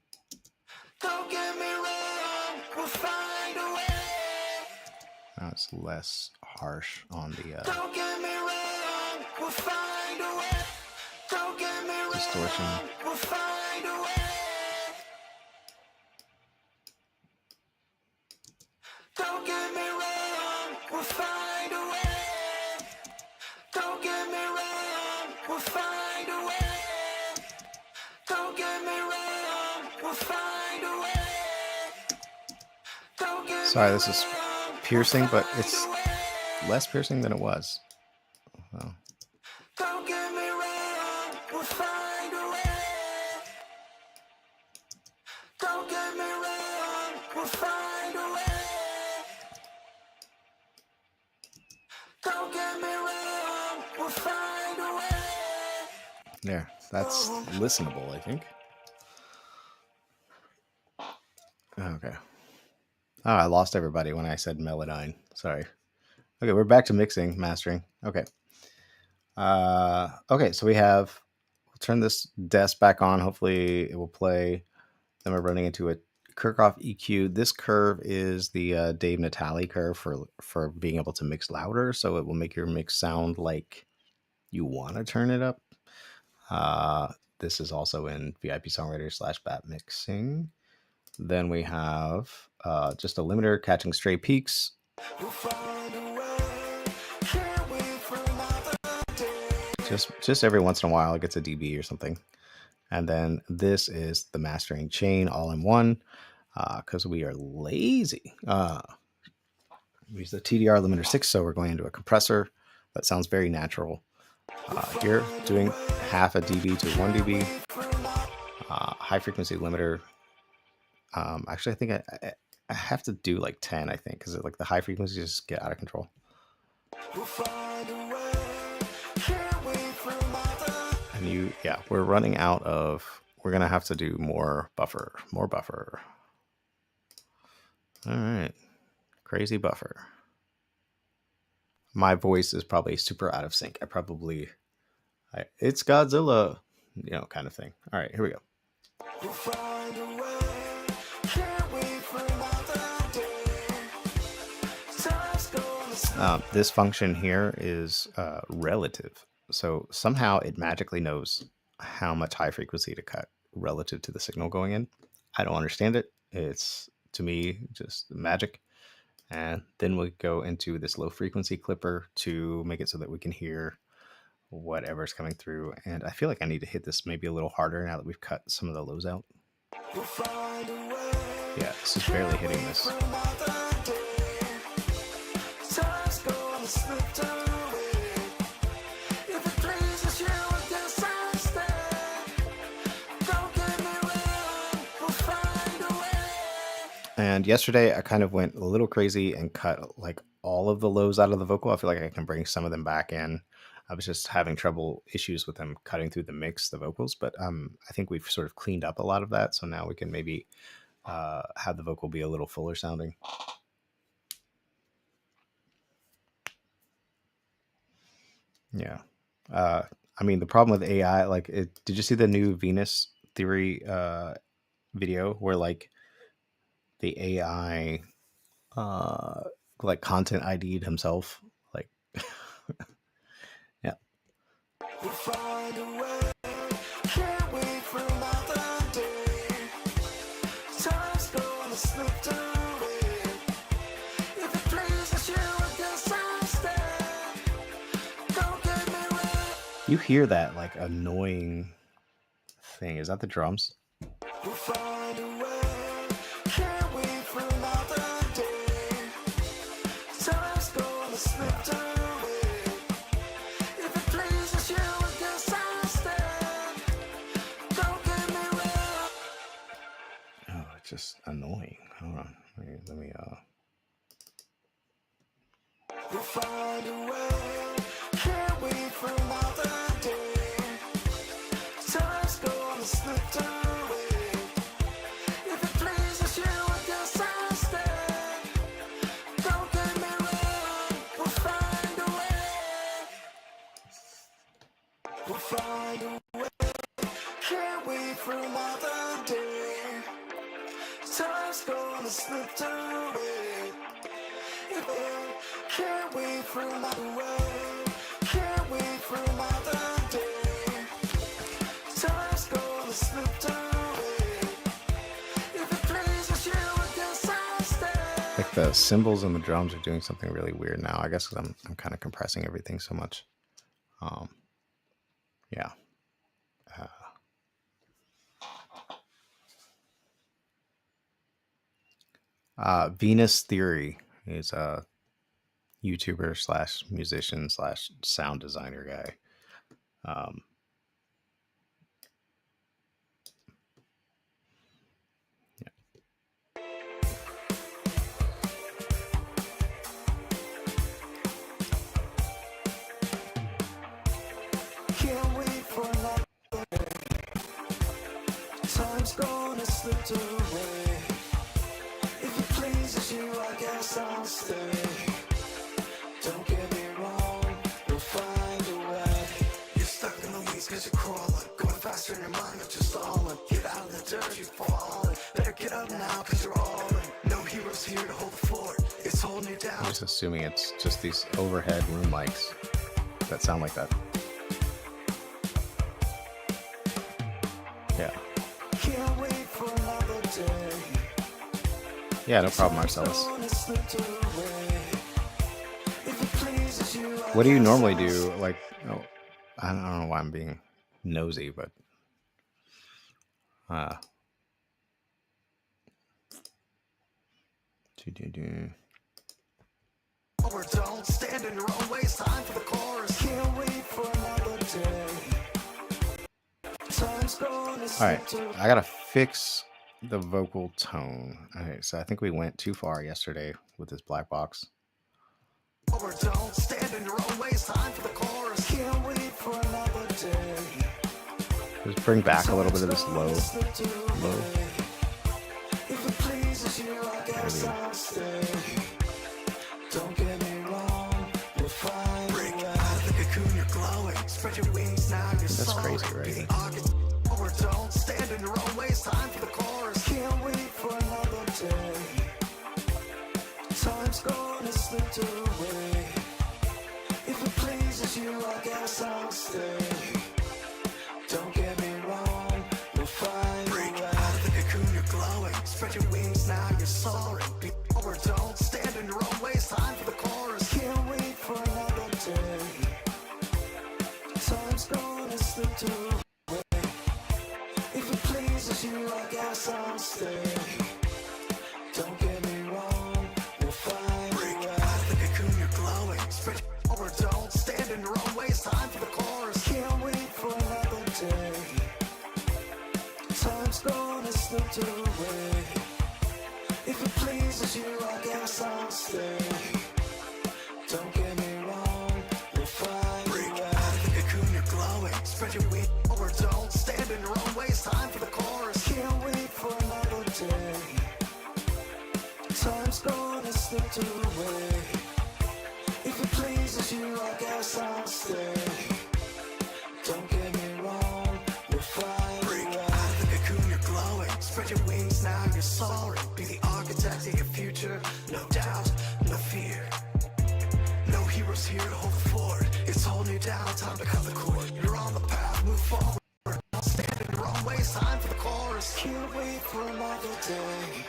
S2: Don't get me wrong. We'll find a way.
S1: Now it's less harsh on the
S2: Don't get me wrong. We'll find a way. Don't get me wrong.
S1: distortion.
S2: We'll find a way. Don't get me wrong. We'll find a way. Don't get me wrong. We'll find a way. Don't get me wrong. We'll find a way. Don't get me
S1: Sorry, this is
S2: wrong.
S1: piercing, but it's less piercing than it was. Well,
S2: Don't get me wrong. We'll find a way. Don't get me wrong. We'll find a way. Don't get me wrong. We'll find a way.
S1: there. That's listenable, I think. Okay. Oh, I lost everybody when I said Melodyne. Sorry. Okay, we're back to mixing, mastering. Okay. Okay, so we'll turn this desk back on. Hopefully it will play. Then we're running into a Kirkhoff EQ. This curve is the Dave Natale curve for being able to mix louder. So it will make your mix sound like you want to turn it up. This is also in VIP Songwriters /BAT mixing. Then we have just a limiter catching stray peaks.
S2: We'll find a way. Can't wait for another day.
S1: Just every once in a while it gets a dB or something. And then this is the mastering chain all in one because we are lazy. We use the TDR Limiter 6, so we're going into a compressor. That sounds very natural. Here, doing half a dB to 1 dB. High frequency limiter. Actually, I think I have to do like 10, I think, because like the high frequencies just get out of control.
S2: We'll find a way. Can't wait for another.
S1: And we're running out of, we're going to have to do more buffer. All right. Crazy buffer. My voice is probably super out of sync. It's Godzilla, kind of thing. All right, here we go.
S2: We'll find a way. Can't wait for another day. Time's gonna slip.
S1: This function here is relative. So somehow it magically knows how much high frequency to cut relative to the signal going in. I don't understand it. It's, to me, just magic. And then we go into this low frequency clipper to make it so that we can hear whatever's coming through. And I feel like I need to hit this maybe a little harder now that we've cut some of the lows out. Yeah, this is barely hitting this. And yesterday I kind of went a little crazy and cut like all of the lows out of the vocal. I feel like I can bring some of them back in. I was just having issues with them cutting through the mix, the vocals, but I think we've sort of cleaned up a lot of that. So now we can maybe have the vocal be a little fuller sounding. Yeah. I mean, the problem with AI, like, did you see the new Venus theory video where like the AI like content ID'd himself? Like, yeah. You hear that like annoying thing? Is that the drums? Oh, it's just annoying. Hold on. Let me
S2: We'll find a way. Can't wait for another day. Time's gonna slip away. If it pleases you, I guess I'll stay. Don't get me wrong. We'll find a way. We'll find a way. Can't wait for another day. Time's gonna slip away. Can't wait for another way. Can't wait for another day. Time's gonna slip away. If it pleases you, I guess I'll stay.
S1: like the cymbals and the drums are doing something really weird now. I guess because I'm kind of compressing everything so much. Yeah. Venus Theory is a YouTuber / musician / sound designer guy.
S2: Can't wait for another day. Time's gonna slip away. If it pleases you, I guess I'll stay. Don't get me wrong, we'll find a way. You're stuck in the weeds cause you're crawling. Going faster in your mind, but you're stalling. Get out of the dirt, you're falling. Better get up now cause you're all in. No heroes here to hold the fort. It's holding you down.
S1: I'm just assuming it's just these overhead room mics that sound like that. Yeah.
S2: Can't wait for another day.
S1: Yeah, no problem, Marcellus. What do you normally do? Like, oh, I don't know why I'm being nosy, but
S2: Or don't stand in your own ways. Time for the chorus. Can't wait for another day. Time's gonna
S1: all right, I gotta fix the vocal tone. Okay, so I think we went too far yesterday with this black box.
S2: Or don't stand in your own ways. Time for the chorus. Can't wait for another day.
S1: Just bring back a little bit of this low.
S2: If it pleases you, I guess I'll stay. Don't get me wrong, we'll find break out of the cocoon, you're glowing. Spread your wings now, you're
S1: That's
S2: soaring.
S1: crazy, right?
S2: Be the August, or don't stand in your own ways. Time for the chorus. Can't wait for another day. Time's gonna slip away. If it pleases you, I guess I'll stay. Don't get me wrong, we'll find break out of the cocoon, you're glowing. Spread your wings now, you're soaring. Be or don't stand in your own ways. Time for the chorus. Can't wait for another day. slipped away. If it pleases you, I guess I'll stay. Don't get me wrong, we'll find a way. Break out of the cocoon, you're glowing. Spread your wings or don't stand in your own way. It's time for the chorus. Can't wait for another day. Time's gone and slipped away. If it pleases you, I guess I'll stay. Don't get me wrong, we'll find a way. Break out of the cocoon, you're glowing. Spread your wings, now you're soaring. Be the architect of your future. No doubt, no fear. No heroes here to hold the fort. It's holding you down, time to cut the cord. You're on the path, move forward. Don't stand in your own way, it's time for the chorus. Can't wait for another day.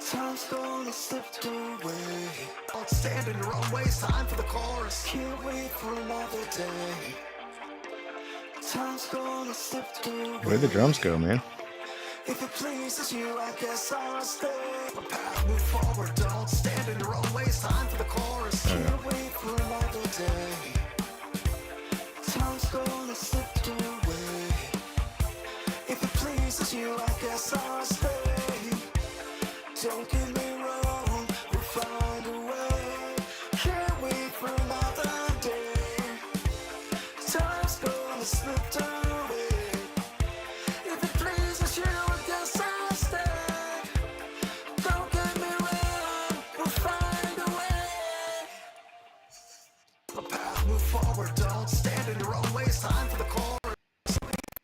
S2: Time's gonna slip away. Don't stand in your own way, it's time for the chorus. Can't wait for another day. Time's gonna slip away.
S1: Where'd the drums go, man?
S2: If it pleases you, I guess I'll stay. The path, move forward, don't stand in your own way. It's time for the chorus. Can't wait for another day. Time's gonna slip away. If it pleases you, I guess I'll stay. Don't get me wrong, we'll find a way. Can't wait for another day. Time's gonna slip away. If it pleases you, I guess I'll stay. Don't get me wrong, we'll find a way. The path, move forward, don't stand in your own way. It's time for the chorus.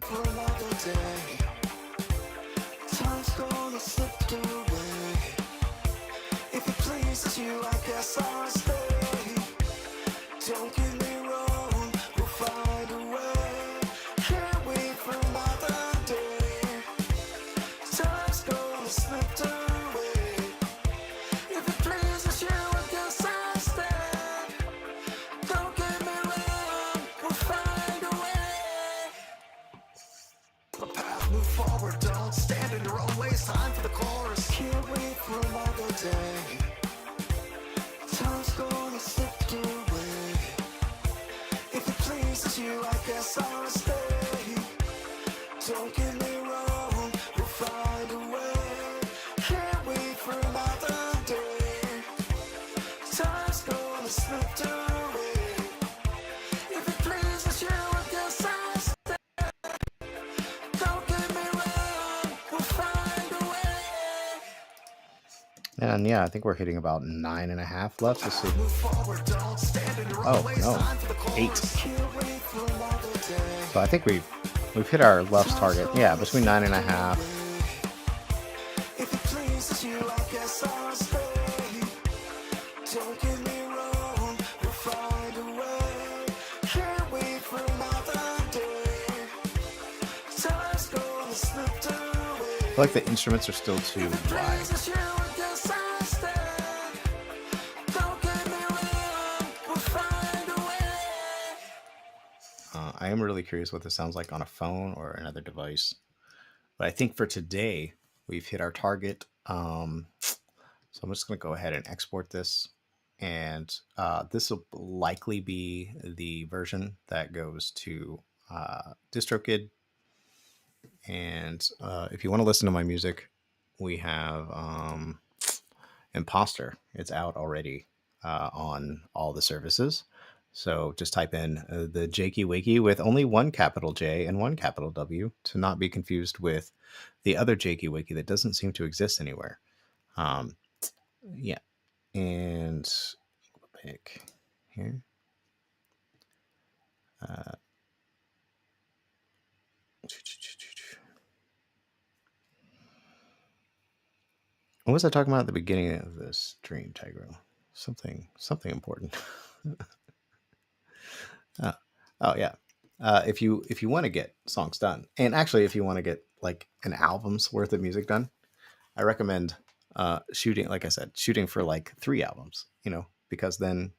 S2: For another day. Time's gonna slip away. If it pleases you, I guess I'll stay. Don't get me wrong, we'll find a way. Can't wait for another day. Time's gonna slip away. If it pleases you, I guess I'll stay. Don't get me wrong, we'll find a way. The path, move forward, don't stand in your own way. It's time for the chorus. Can't wait for another day. Time's gonna slip away. If it pleases you, I guess I'll stay. Don't get me wrong, we'll find a way. Can't wait for another day. Time's gonna slip away. If it pleases you, I guess I'll stay. Don't get me wrong, we'll find a way.
S1: And yeah, I think we're hitting about 9.5 left. Let's see.
S2: Move forward, don't stand in your
S1: Oh,
S2: own way. It's
S1: no.
S2: time for the chorus.
S1: 8.
S2: Can't wait for another day.
S1: So I think we've hit our LUFS target. Yeah, between 9.5.
S2: If it pleases you, I guess I'll stay. Don't get me wrong, we'll find a way. Can't wait for another day. Time's gonna slip away.
S1: I feel like the instruments are still too wide.
S2: Pleases you, I guess I'll stay. Don't get me wrong, we'll find a way.
S1: I am really curious what this sounds like on a phone or another device. But I think for today, we've hit our target. So I'm just going to go ahead and export this. And this will likely be the version that goes to DistroKid. And if you want to listen to my music, we have Imposter. It's out already on all the services. So just type in the Jakey Wakey with only one capital J and one capital W to not be confused with the other Jakey Wakey that doesn't seem to exist anywhere. Yeah. And pick here. What was I talking about at the beginning of this stream, Tigro? Something important. Oh yeah. If you want to get songs done, and actually if you want to get like an album's worth of music done, I recommend shooting, like I said, shooting for like 3 albums, because then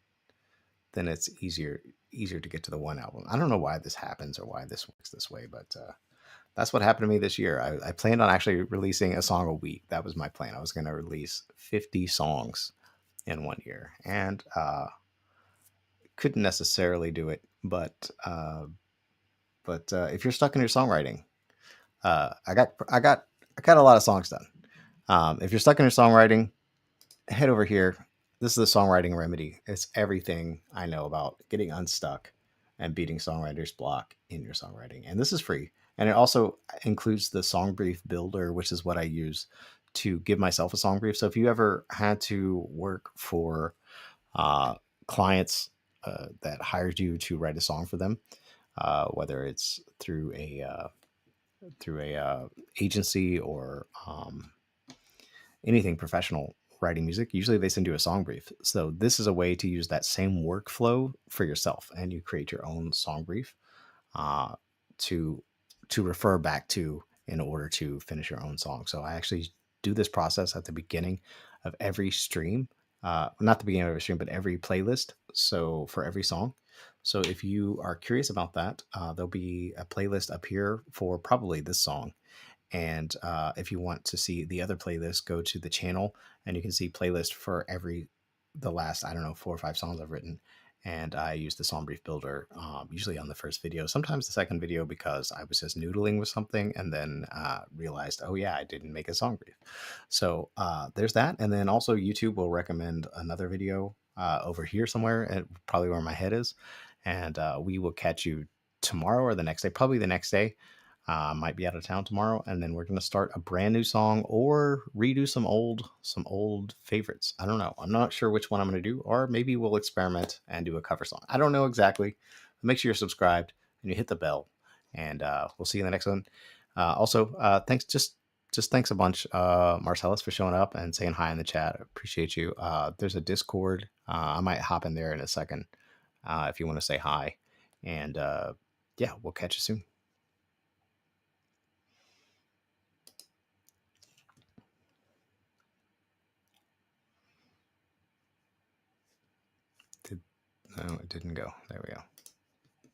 S1: it's easier to get to the one album. I don't know why this happens or why this works this way, but that's what happened to me this year. I planned on actually releasing a song a week. That was my plan. I was going to release 50 songs in 1 year, and couldn't necessarily do it. But if you're stuck in your songwriting, I got a lot of songs done. If you're stuck in your songwriting, head over here. This is the Songwriting Remedy. It's everything I know about getting unstuck and beating songwriter's block in your songwriting. And this is free. And it also includes the song brief builder, which is what I use to give myself a song brief. So if you ever had to work for uh, clients that hired you to write a song for them, whether it's through a agency or anything professional writing music, usually they send you a song brief. So this is a way to use that same workflow for yourself, and you create your own song brief uh, to to refer back to in order to finish your own song. So I actually do this process at the beginning of every stream, not the beginning of every stream, but every playlist. So for every song. So if you are curious about that, there'll be a playlist up here for probably this song, and if you want to see the other playlist, go to the channel and you can see playlist for the last, I don't know, 4 or 5 songs I've written. And I use the song brief builder usually on the first video, sometimes the second video, because I was just noodling with something and then realized, oh yeah, I didn't make a song brief. So there's that. And then also YouTube will recommend another video over here somewhere, and probably where my head is. And we will catch you tomorrow or the next day, probably the next day. Might be out of town tomorrow, and then we're gonna start a brand new song or redo some old favorites. I don't know. I'm not sure which one I'm gonna do, or maybe we'll experiment and do a cover song. I don't know exactly. Make sure you're subscribed and you hit the bell, and we'll see you in the next one. Also, thanks just thanks a bunch, Marcellus, for showing up and saying hi in the chat. I appreciate you. There's a Discord. I might hop in there in a second if you want to say hi, and yeah, we'll catch you soon. No, it didn't go. There we go.